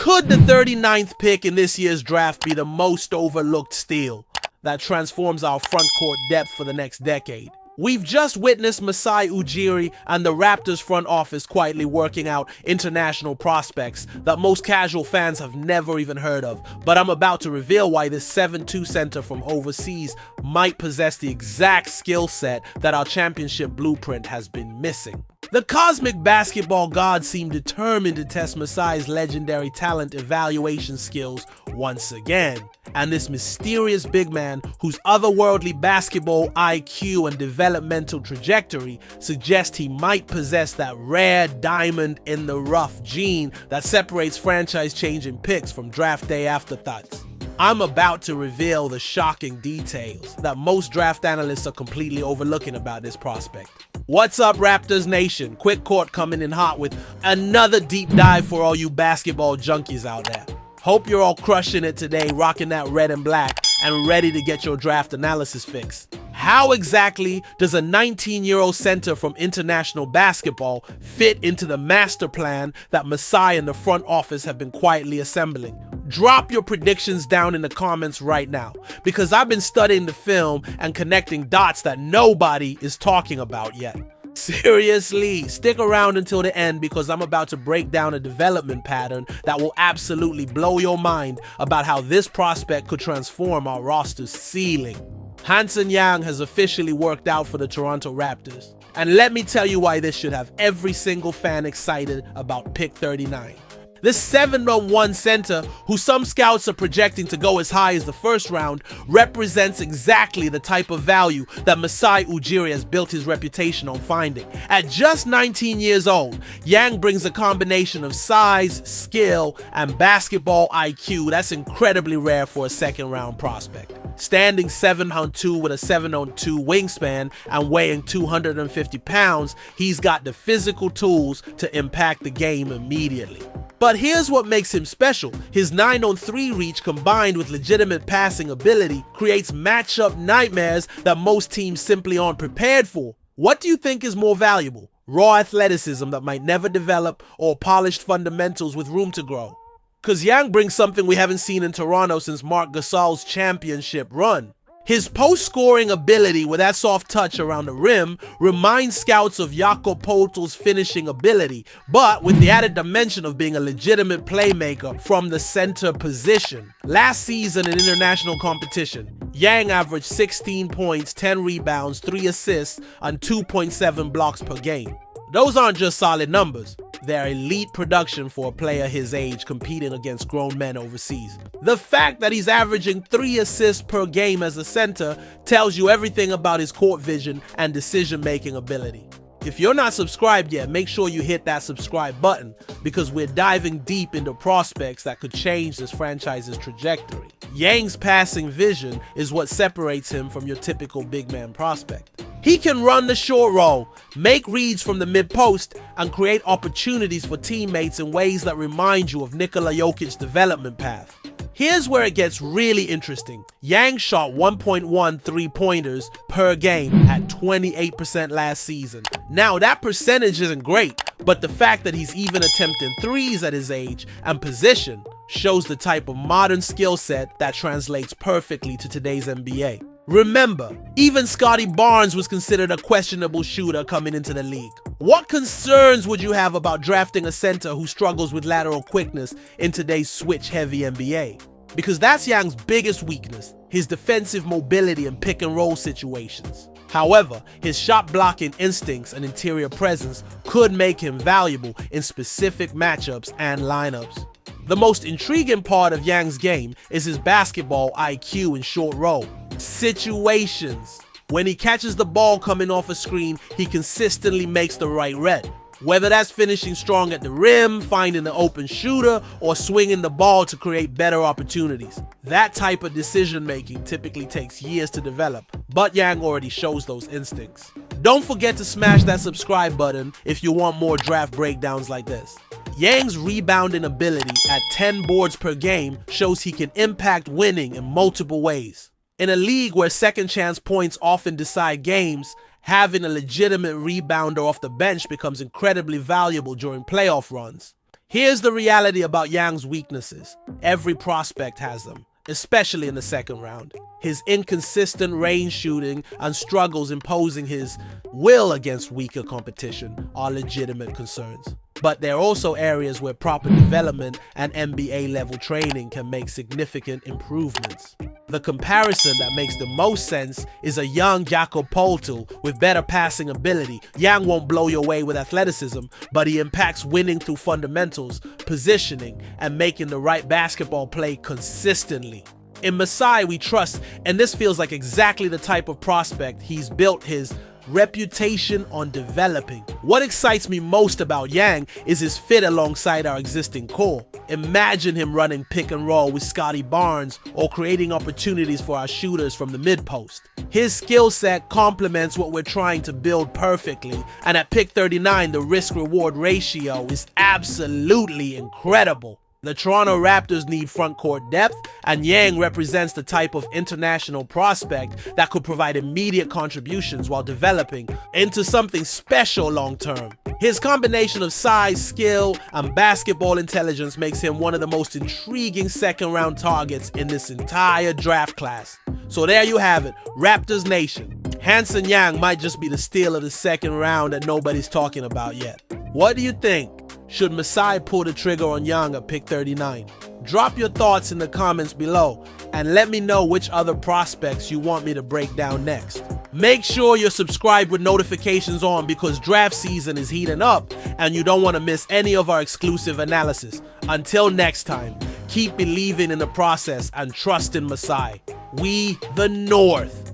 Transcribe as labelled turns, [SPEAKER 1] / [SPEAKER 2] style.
[SPEAKER 1] Could the 39th pick in this year's draft be the most overlooked steal that transforms our front court depth for the next decade? We've just witnessed Masai Ujiri and the Raptors front office quietly working out international prospects that most casual fans have never even heard of, but I'm about to reveal why this 7'2" center from overseas might possess the exact skill set that our championship blueprint has been missing. The cosmic basketball gods seem determined to test Masai's legendary talent evaluation skills once again. And this mysterious big man, whose otherworldly basketball IQ and developmental trajectory suggest he might possess that rare diamond in the rough gene that separates franchise-changing picks from draft day afterthoughts. I'm about to reveal the shocking details that most draft analysts are completely overlooking about this prospect. What's up, Raptors Nation? Quick Court coming in hot with another deep dive for all you basketball junkies out there. Hope you're all crushing it today, rocking that red and black, and ready to get your draft analysis fix. How exactly does a 19-year-old center from international basketball fit into the master plan that Masai and the front office have been quietly assembling? Drop your predictions down in the comments right now, because I've been studying the film and connecting dots that nobody is talking about yet. Seriously, stick around until the end because I'm about to break down a development pattern that will absolutely blow your mind about how this prospect could transform our roster's ceiling. Hansen Yang has officially worked out for the Toronto Raptors. And let me tell you why this should have every single fan excited about pick 39. This 7'1" center, who some scouts are projecting to go as high as the first round, represents exactly the type of value that Masai Ujiri has built his reputation on finding. At just 19 years old, Yang brings a combination of size, skill, and basketball IQ that's incredibly rare for a second-round prospect. Standing 7'2" with a 7'2" wingspan and weighing 250 pounds, he's got the physical tools to impact the game immediately. But here's what makes him special. His 9-on-3 reach combined with legitimate passing ability creates matchup nightmares that most teams simply aren't prepared for. What do you think is more valuable? Raw athleticism that might never develop, or polished fundamentals with room to grow? Cause Yang brings something we haven't seen in Toronto since Marc Gasol's championship run. His post-scoring ability with that soft touch around the rim reminds scouts of Jakob Poeltl's finishing ability, but with the added dimension of being a legitimate playmaker from the center position. Last season in international competition, Yang averaged 16 points, 10 rebounds, 3 assists, and 2.7 blocks per game. Those aren't just solid numbers. They're elite production for a player his age competing against grown men overseas. The fact that he's averaging 3 assists per game as a center tells you everything about his court vision and decision-making ability. If you're not subscribed yet, make sure you hit that subscribe button because we're diving deep into prospects that could change this franchise's trajectory. Yang's passing vision is what separates him from your typical big man prospect. He can run the short roll, make reads from the mid-post, and create opportunities for teammates in ways that remind you of Nikola Jokic's development path. Here's where it gets really interesting. Yang shot 1.1 three-pointers per game at 28% last season. Now that percentage isn't great, but the fact that he's even attempting threes at his age and position shows the type of modern skill set that translates perfectly to today's NBA. Remember, even Scotty Barnes was considered a questionable shooter coming into the league. What concerns would you have about drafting a center who struggles with lateral quickness in today's switch-heavy NBA? Because that's Yang's biggest weakness, his defensive mobility in pick-and-roll situations. However, his shot-blocking instincts and interior presence could make him valuable in specific matchups and lineups. The most intriguing part of Yang's game is his basketball IQ in short roll situations. When he catches the ball coming off a screen, he consistently makes the right read. Whether that's finishing strong at the rim, finding an open shooter, or swinging the ball to create better opportunities. That type of decision making typically takes years to develop, but Yang already shows those instincts. Don't forget to smash that subscribe button if you want more draft breakdowns like this. Yang's rebounding ability at 10 boards per game shows he can impact winning in multiple ways. In a league where second chance points often decide games, having a legitimate rebounder off the bench becomes incredibly valuable during playoff runs. Here's the reality about Yang's weaknesses. Every prospect has them, especially in the second round. His inconsistent range shooting and struggles imposing his will against weaker competition are legitimate concerns. But there are also areas where proper development and NBA level training can make significant improvements. The comparison that makes the most sense is a young Jakob Poeltl with better passing ability. Yang won't blow you away with athleticism, but he impacts winning through fundamentals, positioning, and making the right basketball play consistently. In Masai, we trust, and this feels like exactly the type of prospect he's built his reputation on developing. What excites me most about Yang is his fit alongside our existing core. Imagine him running pick and roll with Scotty Barnes or creating opportunities for our shooters from the mid-post. His skill set complements what we're trying to build perfectly, and at pick 39, the risk-reward ratio is absolutely incredible. The Toronto Raptors need front court depth, and Yang represents the type of international prospect that could provide immediate contributions while developing into something special long term. His combination of size, skill, and basketball intelligence makes him one of the most intriguing second round targets in this entire draft class. So there you have it, Raptors Nation. Hanson Yang might just be the steal of the second round that nobody's talking about yet. What do you think? Should Masai pull the trigger on Yang at pick 39? Drop your thoughts in the comments below and let me know which other prospects you want me to break down next. Make sure you're subscribed with notifications on because draft season is heating up and you don't want to miss any of our exclusive analysis. Until next time, keep believing in the process and trust in Masai. We the North.